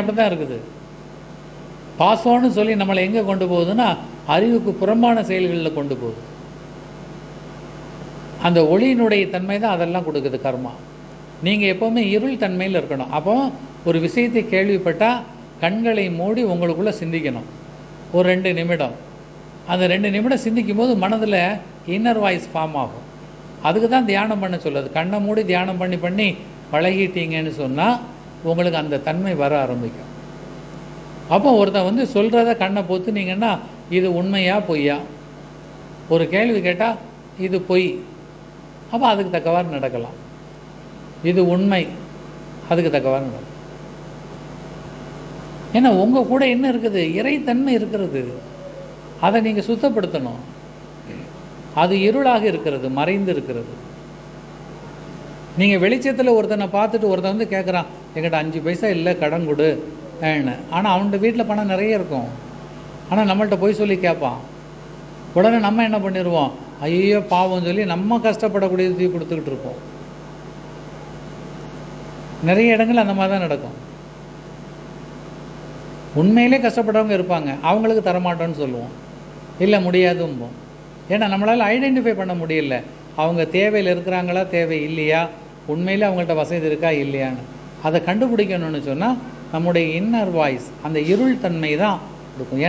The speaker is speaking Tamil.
மட்டும்தான் இருக்குது. பாசம்னு சொல்லி நம்மளை எங்கே கொண்டு போகுதுன்னா அறிவுக்கு புறம்பான செயல்களில் கொண்டு போகுது. அந்த ஒளியினுடைய தன்மை தான் அதெல்லாம் கொடுக்குது கர்மா. நீங்கள் எப்போவுமே இருள் தன்மையில் இருக்கணும். அப்போ ஒரு விஷயத்தை கேள்விப்பட்டால் கண்களை மூடி உங்களுக்குள்ளே சிந்திக்கணும் ஒரு 2 நிமிடம். அந்த 2 நிமிடம் சிந்திக்கும் போது மனதில் இன்னர் வாய்ஸ் ஃபார்ம் ஆகும். அதுக்கு தான் தியானம் பண்ண சொல்லுது. கண்ணை மூடி தியானம் பண்ணி பண்ணி பழகிட்டீங்கன்னு சொன்னால் உங்களுக்கு அந்த தன்மை வர ஆரம்பிக்கும். அப்போ ஒருத்தன் சொல்கிறத கண்ணை பொத்துனீங்கன்னா இது உண்மையா பொய்யா, ஒரு கேள்வி கேட்டால் இது பொய், அப்போ அதுக்கு தக்கவாறு நடக்கலாம். இது உண்மை, அதுக்கு தக்கவாறு நடக்கும். ஏன்னா உங்கள் கூட என்ன இருக்குது? இறைத்தன்மை இருக்கிறது. அதை நீங்கள் சுத்தப்படுத்தணும். அது இருளாக இருக்கிறது, மறைந்து இருக்கிறது. நீங்கள் வெளிச்சத்தில் ஒருத்தனை பார்த்துட்டு ஒருத்தன் கேட்குறான், எங்கிட்ட 5 பைசா இல்லை கடன் கொடு ஏன்னு. ஆனால் அவன்கிட்ட வீட்டில் பணம் நிறைய இருக்கும். ஆனால் நம்மள்கிட்ட போய் சொல்லி கேட்பான். உடனே நம்ம என்ன பண்ணிடுவோம்? ஐயோ பாவம் சொல்லி நம்ம கஷ்டப்படக்கூடியது தூக்கி கொடுத்துக்கிட்டு இருப்போம். நிறைய இடங்கள் அந்த மாதிரி தான் நடக்கும். உண்மையிலே கஷ்டப்படுறவங்க இருப்பாங்க, அவங்களுக்கு தரமாட்டோன்னு சொல்லுவோம், இல்லை முடியாதும்போம். ஏன்னா நம்மளால் ஐடென்டிஃபை பண்ண முடியல அவங்க தேவையில் இருக்கிறாங்களா தேவை இல்லையா, உண்மையிலே அவங்கள்ட்ட வசதி இருக்கா இல்லையான்னு. அதை கண்டுபிடிக்கணும்னு சொன்னால் நம்முடைய இன்னர் வாய்ஸ் அந்த இருள் தன்மை தான் இருக்கும்.